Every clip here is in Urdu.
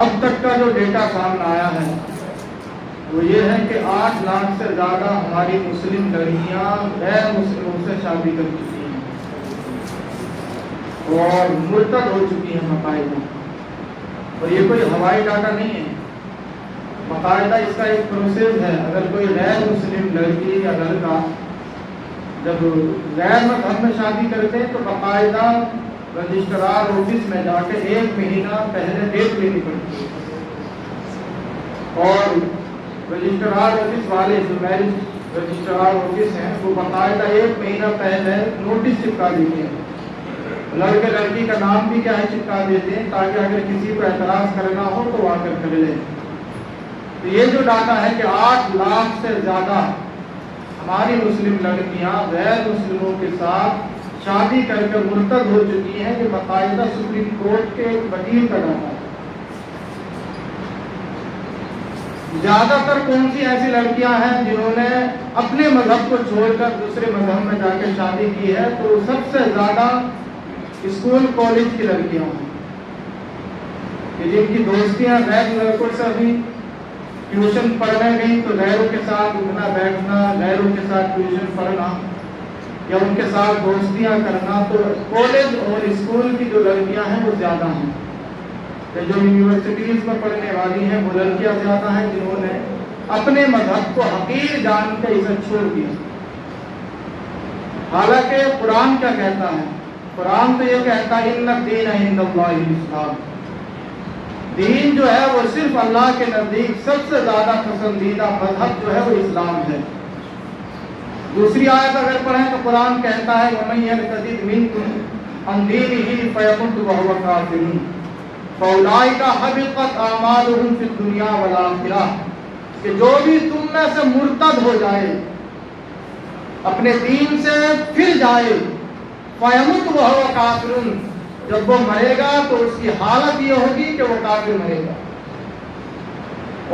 اب تک کا جو ڈیٹا سامنے آیا ہے وہ یہ ہے کہ 8 لاکھ سے زیادہ ہماری مسلم لڑکیاں غیر مسلموں سے شادی کر چکی ہیں اور مرتد ہو چکی ہیں باقاعدہ. اور یہ کوئی ہوائی ڈاٹا نہیں ہے، باقاعدہ اس کا ایک پروسیس ہے. اگر کوئی غیر مسلم لڑکی یا لڑکا جب غیر مذہب میں شادی کرتے ہیں تو باقاعدہ رجسٹرار آفس میں جا کے 1 مہینہ پہلے ڈیٹ لینی پڑتی ہے اور رجسٹرار آفس والے جو میرج رجسٹرار آفس ہیں وہ باقاعدہ 1 مہینہ پہلے نوٹس چپکا دیتے ہیں. لڑکے لڑکی کا نام بھی کیا ہے چپکا دیتے ہیں تاکہ اگر کسی کو اعتراض کرنا ہو تو وہ آ کر کر لے. تو یہ جو ڈاٹا ہے کہ 8 لاکھ سے زیادہ ہماری مسلم لڑکیاں غیر مسلموں کے ساتھ شادی کر کے مرتد ہو چکی ہیں، یہ باقاعدہ سپریم کورٹ کے ایک وکیل کا ڈاٹا ہے. زیادہ تر کون سی ایسی لڑکیاں ہیں جنہوں نے اپنے مذہب کو چھوڑ کر دوسرے مذہب میں جا کے شادی کی ہے؟ تو سب سے زیادہ اسکول کالج کی لڑکیاں ہیں کہ جن کی دوستیاں غیر لڑکوں سے ابھی ٹیوشن پڑھنے گئی تو غیروں کے ساتھ اٹھنا بیٹھنا، غیروں کے ساتھ ٹیوشن پڑھنا یا ان کے ساتھ دوستیاں کرنا. تو کالج اور اسکول کی جو لڑکیاں ہیں وہ زیادہ ہیں. جو یونیورسٹیز میں پڑھنے والی ہیں وہ لڑکیاں زیادہ ہیں جنہوں نے اپنے مذہب کو حقیر جان کے اسے چھوڑ دیا. حالانکہ قرآن کیا کہتا ہے؟ قرآن تو یہ کہتا ہے ان الدین عند اللہ الاسلام. دین جو ہے وہ صرف اللہ کے نزدیک سب سے زیادہ پسندیدہ مذہب جو ہے وہ اسلام ہے. دوسری آیت اگر پڑھیں تو قرآن کہتا ہے وَمَن يَرْتَدِدْ مِنكُمْ عَن دِينِهِ فَيَمُتْ وَهُوَ كَافِرٌ فَأُولَٰئِكَ حَبِطَتْ أَعْمَالُهُمْ فِي الدُّنْيَا وَالْآخِرَةِ. کہ جو بھی تم میں سے مرتد ہو جائے، اپنے دین سے پھر جائے، فَيَمُتْ وَهُوَ كَافِرٌ، جب وہ مرے گا تو اس کی حالت یہ ہوگی کہ وہ کافر مرے گا.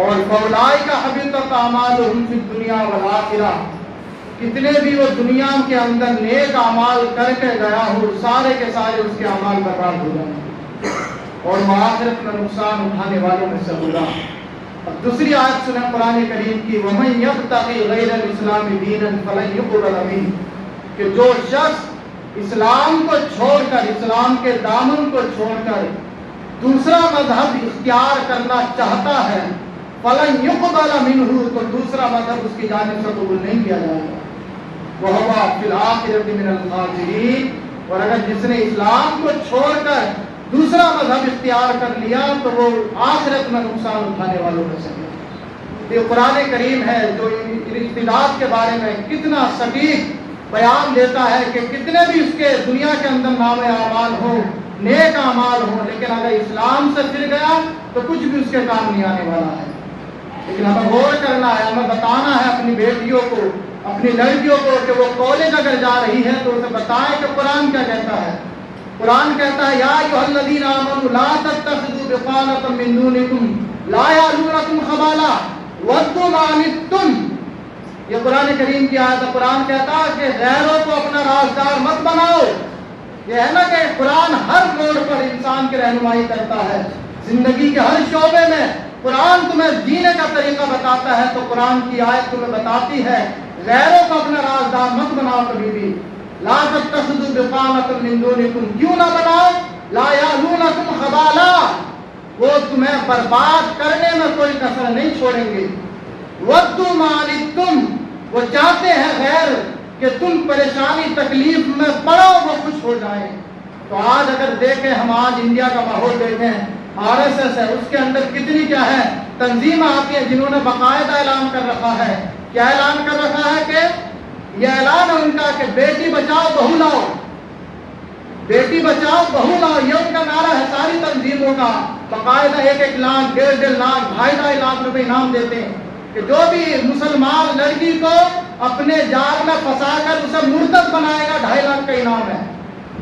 اور فَأُولَٰئِكَ حَبِطَتْ أَعْمَالُهُمْ فِي الدُّنْيَا وَالْآخِرَةِ، کتنے بھی وہ دنیا کے اندر نیک اعمال کر کے گیا ہو سارے کے سارے اس کے اعمال برباد ہو جائیں گے اور آخرت میں نقصان اٹھانے والوں میں سے ہوگا. اب دوسری آیت سنیں قرآن کریم کی وَمَن يَبْتَغِ غَيْرَ الْإِسْلَامِ دِينًا فَلَن يُقْبَلَ مِنْهُ، کہ جو شخص اسلام کو چھوڑ کر، اسلام کے دامن کو چھوڑ کر دوسرا مذہب اختیار کرنا چاہتا ہے، فَلَن يُقْبَلَ مِنْهُ، تو دوسرا مذہب اس کی جانب سے قبول نہیں کیا جائے گا. وَهُوَ فِي الْآخِرَةِ مِنَ الْخَاسِرِينَ، اور اگر جس نے اسلام کو چھوڑ کر دوسرا مذہب اختیار کر لیا تو وہ آخرت میں نقصان اٹھانے والوں میں سے ہے. یہ قرآن کریم ہے جو ارتداد کے بارے میں کتنا سٹیک بیان دیتا ہے کہ کتنے بھی اس کے دنیا کے اندر نام اعمال ہو، نیک اعمال ہو، لیکن اگر اسلام سے پھر گیا تو کچھ بھی اس کے کام نہیں آنے والا ہے. لیکن ہمیں غور کرنا ہے، ہمیں بتانا ہے اپنی بیٹیوں کو، اپنی لڑکیوں کو کہ وہ کالج اگر جا رہی ہے تو اسے بتائیں کہ قرآن کیا کہتا ہے. قرآن کہتا ہے یا ایھا الذین آمنوا لا تتخذوا بطانة من دونکم لا یعلونکم خبالا ودوا ما عنتم. یہ قرآن کریم کی آیت ہے. قرآن کہتا ہے کہ غیروں کو اپنا رازدار مت بناؤ. یہ ہے نا کہ قرآن ہر موڑ پر انسان کی رہنمائی کرتا ہے، زندگی کے ہر شعبے میں قرآن تمہیں جینے کا طریقہ بتاتا ہے. تو قرآن کی آیت تمہیں بتاتی ہے غیروں کو اپنا رازدار مت بناؤ کبھی بھی. لا تتخذوا بطانة من دونکم، کیوں نہ بناؤ؟ لا یعلونکم خبالا، وہ تمہیں برباد کرنے میں کوئی کسر نہیں چھوڑیں گے. ودوا ما عنتم، وہ چاہتے ہیں غیر کہ تم پریشانی تکلیف میں پڑو وہ خوش ہو جائیں. تو آج اگر دیکھیں ہم آج انڈیا کا ماحول دیکھیں، RSS ہے، اس کے اندر کتنی کیا ہے تنظیمیں آتی ہیں جنہوں نے باقاعدہ اعلان کر رکھا ہے. کیا اعلان کر رکھا ہے؟ کہ یہ اعلان ہے ان کا کہ بیٹی بچاؤ بہو لاؤ، بیٹی بچاؤ بہو لاؤ، یہ ان کا نعرہ ہے ساری تنظیموں کا. باقاعدہ 1-1 لاکھ 1.5 لاکھ 2.5 لاکھ روپے انعام دیتے ہیں کہ جو بھی مسلمان لڑکی کو اپنے جال میں پھنسا کر اسے مرتد بنائے گا 2.5 لاکھ کا انعام ہے.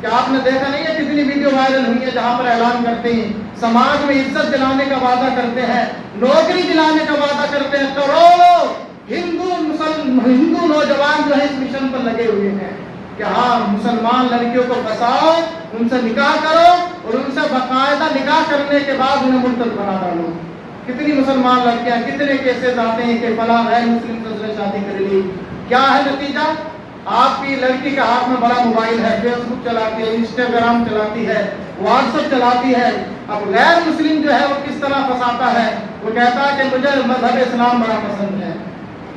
کیا آپ نے دیکھا نہیں ہے کتنی ویڈیو وائرل ہوئی ہے جہاں پر اعلان کرتے ہیں سماج میں عزت دلانے کا وعدہ کرتے ہیں، نوکری دلانے کا وعدہ کرتے ہیں. کروڑوں ہندو نوجوان جو ہے اس مشن پر لگے ہوئے ہیں. کہ ہاں مسلمان لڑکیوں کو بساؤ، ان سے نکاح کرو اور ان سے باقاعدہ نکاح کرنے کے بعد انہیں مرتد بنا ڈالو۔ کتنی مسلمان لڑکیاں، کتنے کیسز آتے ہیں کہ فلاں غیر مسلم سے شادی کر لی، کیا ہے نتیجہ؟ آپ کی لڑکی کے ہاتھ میں بڑا موبائل ہے، فیس بک چلاتی ہے، انسٹاگرام چلاتی ہے، واٹس ایپ چلاتی ہے۔ اب غیر مسلم جو ہے وہ کس طرح پھنساتا ہے، وہ کہتا ہے کہ مجھے مذہب اسلام بڑا پسند ہے،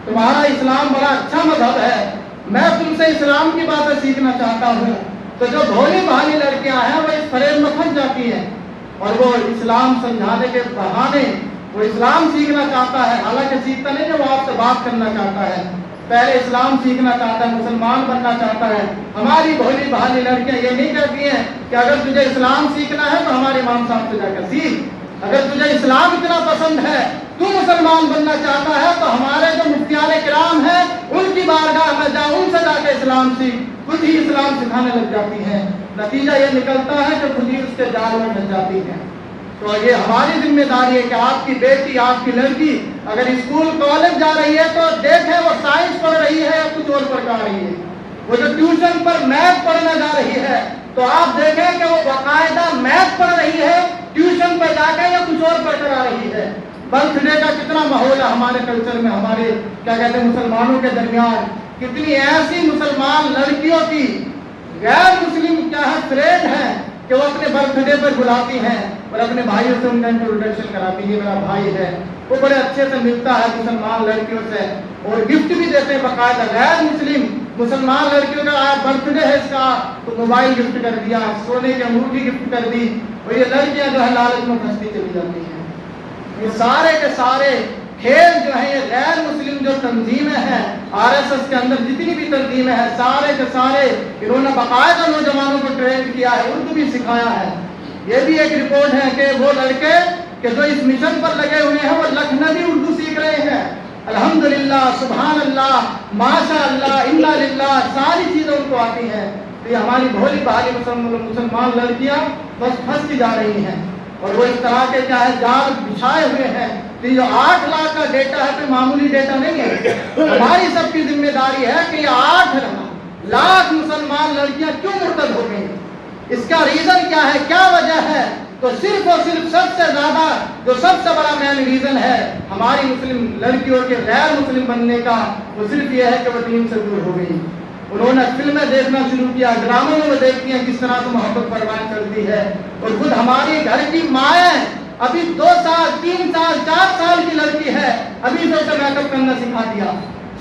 تمہارا اسلام بڑا اچھا مذہب ہے، میں تم سے اسلام کی باتیں سیکھنا چاہتا ہوں۔ تو جو بھولی بھالی لڑکیاں ہیں وہ اس فریب میں پھنس جاتی ہیں اور وہ اسلام سمجھانے کے بہانے وہ اسلام سیکھنا چاہتا ہے، حالانکہ سیکھتا نہیں ہے، وہ آپ سے بات کرنا چاہتا ہے، پہلے اسلام سیکھنا چاہتا ہے، مسلمان بننا چاہتا ہے۔ ہماری بھولی بھالی لڑکیاں یہ نہیں کہتی ہیں کہ اگر تجھے اسلام سیکھنا ہے تو ہمارے امام صاحب سے جا کر سیکھ، اگر تجھے اسلام اتنا پسند ہے، تو مسلمان بننا چاہتا ہے تو ہمارے جو مفتیان کرام ہیں ان کی بارگاہ میں جا، ان سے جا کے اسلام سیکھ، خود ہی اسلام سکھانے لگ جاتی ہیں۔ نتیجہ یہ نکلتا ہے کہ خود ہی اس کے جال میں پھنس جاتی ہیں۔ تو یہ ہماری ذمہ داری ہے کہ آپ کی بیٹی، آپ کی لڑکی اگر اسکول کالج جا رہی ہے تو دیکھیں وہ سائنس پڑھ رہی ہے یا کچھ اور پڑھ رہی ہے۔ وہ جو ٹیوشن پر میتھ پڑھنے جا رہی ہے تو آپ دیکھیں کہ وہ باقاعدہ میتھ پڑھ رہی ہے ٹیوشن پر جا کے یا کچھ اور پڑھ کر آ رہی ہے۔ برتھ ڈے کا کتنا ماحول ہے ہمارے کلچر میں، ہمارے کیا کہتے ہیں مسلمانوں کے درمیان، کتنی ایسی مسلمان لڑکیوں کی غیر مسلم کیا ہے فرینڈ ہیں کہ وہ اپنے برتھ ڈے پر بلاتی ہیں اور اپنے بھائیوں سے ان کا انٹروڈکشن کراتی ہے، یہ میرا بھائی ہے، وہ بڑے اچھے سے ملتا ہے مسلمان لڑکیوں سے اور گفٹ بھی دیتے ہیں باقاعدہ۔ غیر مسلم مسلمان لڑکیوں کا برتھ ڈے ہے اس کا تو موبائل گفٹ کر دیا، سونے کی انگوٹھی گفٹ کر دی، اور یہ لڑکیاں جو ہے لالچ میں پھنستی چلی جاتی ہیں۔ یہ سارے کے سارے کھیل جو ہیں یہ غیر مسلم جو تنظیمیں ہیں، RSS کے اندر جتنی بھی تنظیمیں ہیں سارے کے سارے انہوں نے باقاعدہ نوجوانوں کو ٹرین کیا ہے، اردو بھی سکھایا ہے۔ یہ بھی ایک رپورٹ ہے کہ وہ لڑکے کہ جو اس مشن پر لگے ہوئے ہیں وہ لکھنوی اردو سیکھ رہے ہیں۔ الحمدللہ، سبحان اللہ، ماشاء اللہ، انا للہ، ساری چیزیں ان کو آتی ہیں۔ تو یہ ہماری بھولی بھالی مسلمان لڑکیاں بس پھنستی جا رہی ہیں اور وہ اس طرح کے کیا ہے جال بچھائے ہوئے ہیں۔ تو یہ 8 لاکھ کا ڈیٹا ہے، کوئی معمولی ڈیٹا نہیں ہے۔ ہماری سب کی ذمہ داری ہے کہ یہ 8 لاکھ مسلمان لڑکیاں کیوں مرتد ہو گئی، اس کا ریزن کیا ہے، کیا وجہ ہے؟ تو صرف اور صرف سب سے زیادہ جو سب سے بڑا مین ریزن ہے ہماری مسلم لڑکیوں کے غیر مسلم بننے کا، وہ صرف یہ ہے کہ وہ دین سے دور ہو گئی۔ انہوں نے فلمیں دیکھنا شروع کیا، ڈراموں میں دیکھتی ہیں کس طرح سے محبت پروان چلتی ہے، اور خود ہماری گھر کی مائیں ابھی 2 سال 3 سال 4 سال کی لڑکی ہے، ابھی سے اسے میک اپ کرنا سکھا دیا،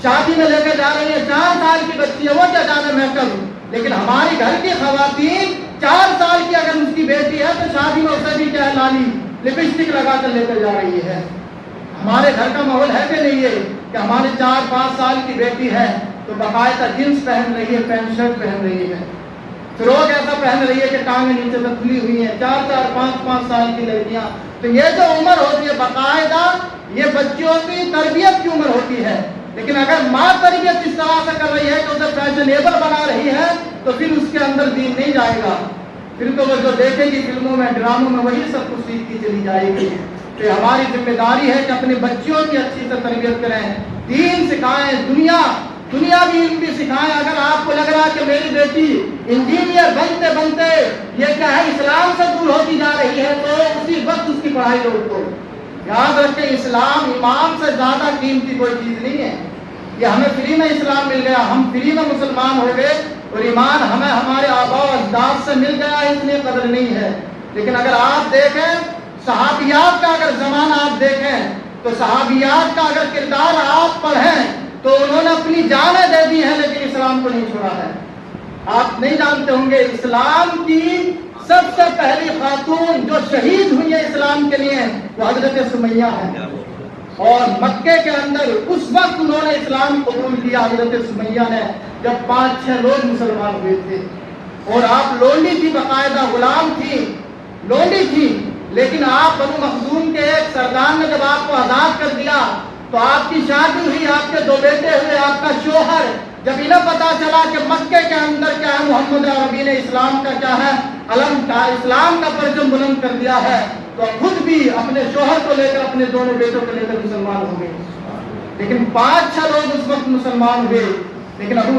شادی میں لے کے جا رہی ہے، 4 سال کی بچی ہے وہ کیا جانے میک اپ، لیکن ہماری گھر کی خواتین 4 سال کی اگر اس کی بیٹی ہے تو شادی میں اسے بھی کیا لالی لپسٹک لگا کر لے کر جا رہی ہے۔ ہمارے گھر کا ماحول ہے کہ نہیں ہے کہ ہماری 4-5 سال کی بیٹی ہے تو باقاعدہ جینس پہن رہی ہے، پینٹ شرٹ پہن رہی ہے، فروک ایسا پہن رہی ہے کہ ٹانگیں نیچے سے کھلی ہوئی ہیں، 4-4 5-5 سال کی لڑکیاں۔ تو یہ جو عمر ہوتی ہے باقاعدہ یہ بچیوں کی تربیت کی عمر ہوتی ہے، لیکن اگر ماں تربیت اس طرح سے کر رہی ہے کہ اسے فیشنیبل بنا رہی ہے تو پھر اس کے اندر دین نہیں جائے گا، پھر تو وہ جو دیکھے گی فلموں میں ڈراموں میں وہی سب کچھ سیکھتی چلی جائے گی۔ تو ہماری ذمہ داری ہے کہ اپنی بچیوں کی اچھی سے تربیت کریں، دین سکھائیں، دنیاوی علم بھی سکھائیں۔ اگر آپ کو لگ رہا ہے کہ میری بیٹی انجینئر بنتے بنتے یہ کیا ہے اسلام سے دور ہوتی جا رہی ہے تو اسی وقت اس کی پڑھائی روک دو۔ یاد رکھیں اسلام ایمان سے زیادہ قیمتی کوئی چیز نہیں ہے، یہ ہمیں فری میں اسلام مل گیا، ہم فری میں مسلمان ہو گئے، اور ایمان ہمیں ہمارے آباء و اجداد سے مل گیا، اس لیے قدر نہیں ہے۔ لیکن اگر آپ دیکھیں صحابیات کا اگر زمانہ آپ دیکھیں تو صحابیات کا اگر کردار آپ پڑھیں تو انہوں نے اپنی جانیں دے دی ہیں لیکن اسلام کو نہیں چھوڑا ہے۔ آپ نہیں جانتے ہوں گے اسلام کی سب سے پہلی خاتون جو شہید ہوئی ہے اسلام کے لیے وہ حضرت سمیہ ہے، اور مکے کے اندر اس وقت انہوں نے اسلام قبول کیا حضرت سمیہ نے جب 5-6 لوگ مسلمان ہوئے تھے، اور آپ لونڈی تھی، باقاعدہ غلام تھی، لونڈی تھی، لیکن آپ بنو مخزوم کے ایک سردار نے جب آپ کو آزاد کر دیا تو آپ کی شادی ہوئی، آپ کے 2 بیٹے ہوئے، آپ کا شوہر جب انہیں پتا چلا کہ مکے کے اندر کیا ہے محمد عربی نے اسلام کا کیا ہے علم کا اسلام کا پرچم بلند کر دیا ہے تو خود بھی اپنے شوہر کو لے کر اپنے دونوں بیٹوں کو لے کر مسلمان ہو گئے۔ لیکن 5-6 لوگ اس وقت مسلمان ہوئے، لیکن ابو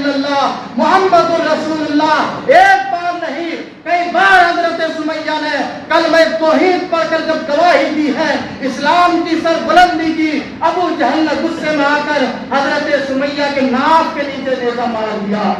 الا اللہ محمد الرسول اللہ ایک بار نہیں کئی بار حضرت سمیہ نے کلمہ توحید پڑھ کر جب گواہی دی ہے، اسلام کی سربلندی کی، ابو جہل نے غصے میں آ کر حضرت سمیہ کے ناف کے نیچے نیزہ مار دیا،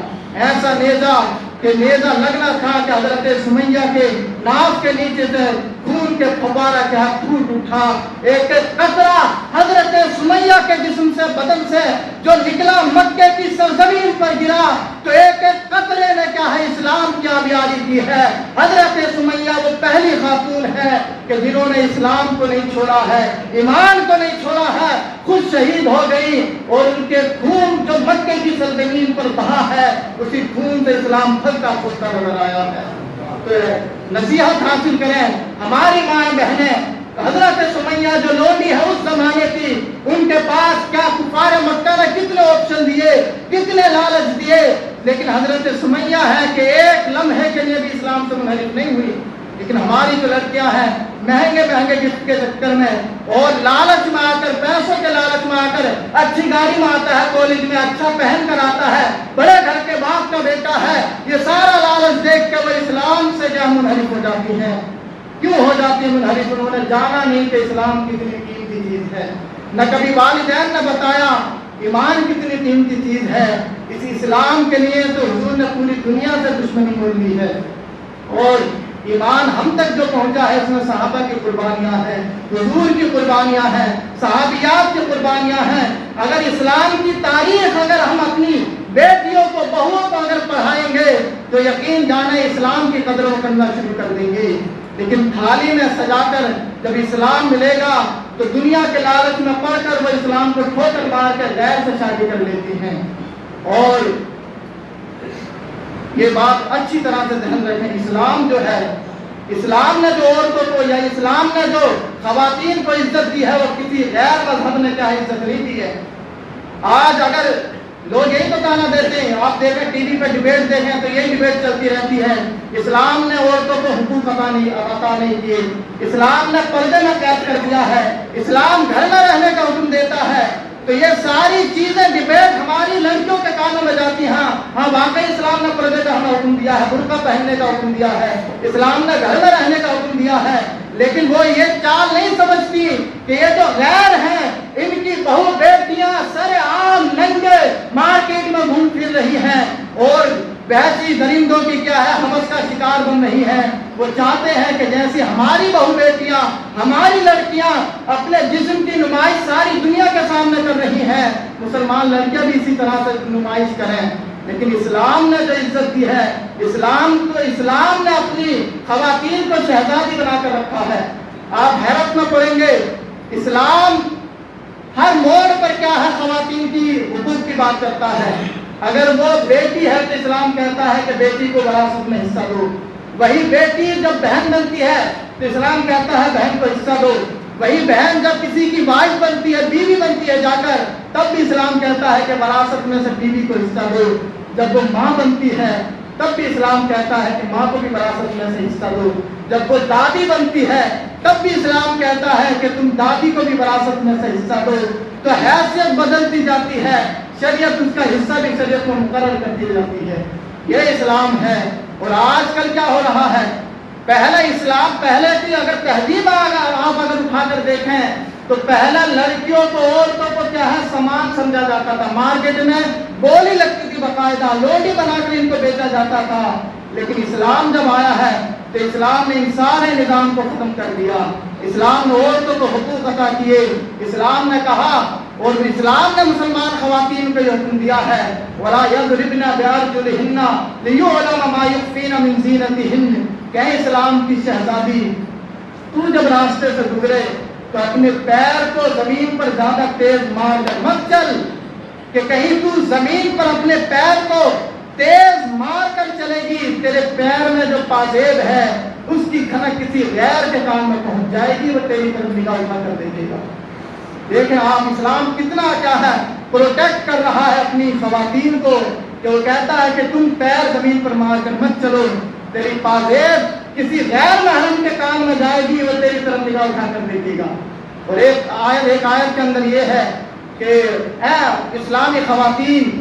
ایسا نیزہ کہ نیزہ لگنا تھا کہ حضرت سمیہ کے ناف کے نیچے سے خون کے فوارہ کے ہاتھ ٹوٹ اٹھا، ایک ایک قطرہ حضرت سمیہ کے جسم سے بدن سے جو نکلا مکے کی سرزمین پر گرا، تو ایک ایک قطرے نے کیا ہے اسلام کی آبیاری کی ہے۔ حضرت سمیہ وہ پہلی خاتون ہے کہ جنہوں نے اسلام کو نہیں چھوڑا ہے، ایمان کو نہیں چھوڑا ہے، خود شہید ہو گئی، اور ان کے خون جو مکے کی سرزمین پر بہا ہے اسی خون سے اسلام پھلتا پھلتا نظر آیا ہے۔ تو نصیحت حاصل کریں ہماری مائیں بہنیں، حضرت سمیہ جو لونڈی ہے اس زمانے کی، ان کے پاس کیا کفار مکہ نے کتنے آپشن دیے، کتنے لالچ دیے، لیکن حضرت سمیہ ہے کہ ایک لمحے کے لیے بھی اسلام سے منحرف نہیں ہوئی۔ لیکن ہماری جو لڑکیاں ہیں مہنگے مہنگے گفٹ کے چکر میں اور لالچ میں آ کر، پیسوں کے لالچ میں آ کر، اچھی گاڑی میں آتا ہے، کالج میں اچھا پہن کر آتا ہے، بڑے گھر کے باپ کا بیٹا ہے، یہ سارا لالچ دیکھ کے وہ اسلام سے کیا منحرف ہو جاتی ہے۔ کیوں ہو جاتی ہے منحرف؟ انہوں نے جانا نہیں کہ اسلام کتنی قیمتی چیز ہے، نہ کبھی والدین نے بتایا ایمان کتنی قیمتی چیز ہے۔ اس اسلام کے لیے تو حضور نے پوری دنیا سے دشمنی مول لی ہے، اور ایمان ہم تک جو پہنچا ہے اس میں صحابہ کی قربانیاں ہیں، حضور کی قربانیاں ہیں، صحابیات کی قربانیاں ہیں۔ اگر اسلام کی تاریخ اگر ہم اپنی بیٹیوں کو، بہوؤں کو اگر پڑھائیں گے تو یقین جانے اسلام کی قدر و کرنا شروع کر دیں گے۔ لیکن تھالی میں سجا کر جب اسلام ملے گا تو دنیا کے لالچ میں پڑھ کر وہ اسلام کو ٹھوکر مار کر غیر سے شادی کر لیتی ہیں۔ اور یہ بات اچھی طرح سے ذہن رکھیں، اسلام جو ہے، اسلام نے جو عورتوں کو یا اسلام نے جو خواتین کو عزت دی ہے وہ کسی غیر مذہب نے کیا عزت نہیں دی ہے۔ آج اگر لوگ یہی بتانا دیتے ہیں، آپ دیکھیں ٹی وی پہ ڈیبیٹ دیکھیں تو یہی ڈیبیٹ چلتی رہتی ہے، اسلام نے عورتوں کو حقوق عطا نہیں کیے، اسلام نے پردے میں قید کر دیا ہے، اسلام گھر میں رہنے کا حکم دیتا ہے۔ تو یہ ساری چیزیں ڈیبیٹ ہماری لڑکیوں کے کانوں میں جاتی ہیں۔ ہاں واقعی اسلام نے پردے کا ہمیں حکم دیا ہے، برقع پہننے کا حکم دیا ہے، اسلام نے گھر میں رہنے کا حکم دیا ہے، لیکن وہ یہ چال نہیں سمجھتی کہ یہ جو غیر ہیں ان کی بہو بیٹیاں سر عام ننگے مارکیٹ میں گھوم پھر رہی ہیں اور بہتی درندوں کی کیا ہے حوث کا شکار بن رہی ہیں۔ وہ چاہتے ہیں کہ جیسے ہماری بہو بیٹیاں، ہماری لڑکیاں اپنے جسم کی نمائش ساری دنیا کے سامنے کر رہی ہیں، مسلمان لڑکیاں بھی اسی طرح سے نمائش کریں۔ لیکن اسلام نے جو عزت دی ہے، اسلام نے اپنی خواتین کو شہزادی بنا کر رکھا ہے۔ آپ حیرت میں پڑیں گے، اسلام ہر موڑ پر کیا ہے خواتین کی حقوق کی بات کرتا ہے۔ اگر وہ بیٹی ہے تو اسلام کہتا ہے کہ بیٹی کو وراثت میں حصہ دو، وہی بیٹی جب بہن بنتی ہے تو اسلام کہتا ہے بہن کو حصہ دو، وہی بہن جب کسی کی وائف بنتی ہے، بیوی بنتی ہے جا کر، تب بھی اسلام کہتا ہے کہ وراثت میں سے بیوی کو حصہ دو۔ جب وہ ماں بنتی ہے تب بھی اسلام کہتا ہے کہ ماں کو بھی وراثت میں سے حصہ دو۔ جب وہ دادی بنتی ہے تب بھی اسلام کہتا ہے کہ تم دادی کو بھی وراثت میں سے حصہ دو۔ تو حیثیت بدلتی جاتی ہے، شریعت اس کا حصہ بھی شریعت کو مقرر کرتی جاتی ہے۔ یہ اسلام ہے۔ اور آج کل کیا ہو رہا ہے، پہلے اسلام، پہلے کی اگر تہذیب آپ اگر اٹھا کر دیکھیں تو پہلے لڑکیوں کو، عورتوں کو کیا ہے سامان سمجھا جاتا تھا، مارکیٹ میں بولی لگتی تھی، باقاعدہ لوڈی بنا کر ان کو بیچا جاتا تھا۔ لیکن اسلام جب آیا ہے تو اسلام نے ان سارے نظام کو ختم کر دیا۔ اسلام نے عورتوں کو حقوق عطا کیے، اسلام نے کہا، اور اسلام نے مسلمان خواتین کو یہ حکم دیا ہے وَلَا يَضْرِبْنَ بِأَرْجُلِهِنَّ لِيُعْلَمَ مَا يُخْفِينَ مِنْ زِينَتِهِنَّ کہ اسلام کی شہزادی تو جب راستے سے گزرے تو اپنے پیر کو زمین پر زیادہ تیز مار کر مت چل، کہ کہیں تو زمین پر اپنے پیر کو تیز مار کر چلے گی، تیرے پیر میں جو پازیب ہے اس کی کھنک کسی غیر کے کان میں پہنچ جائے گی، وہ تیری طرف نگاہ اٹھا کر دیکھے گا۔ دیکھیں آپ، اسلام کتنا کیا ہے پروٹیکٹ کر رہا ہے اپنی خواتین کو، کہ وہ کہتا ہے کہ تم پیر زمین پر مار کر مت چلو، تیری پازیب کسی غیر محرم کے کان میں جائے گی، وہ تیری طرف نگاہ اٹھا کر دیکھے گا۔ اور ایک آیت کے اندر یہ ہے کہ اے اسلامی خواتین،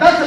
10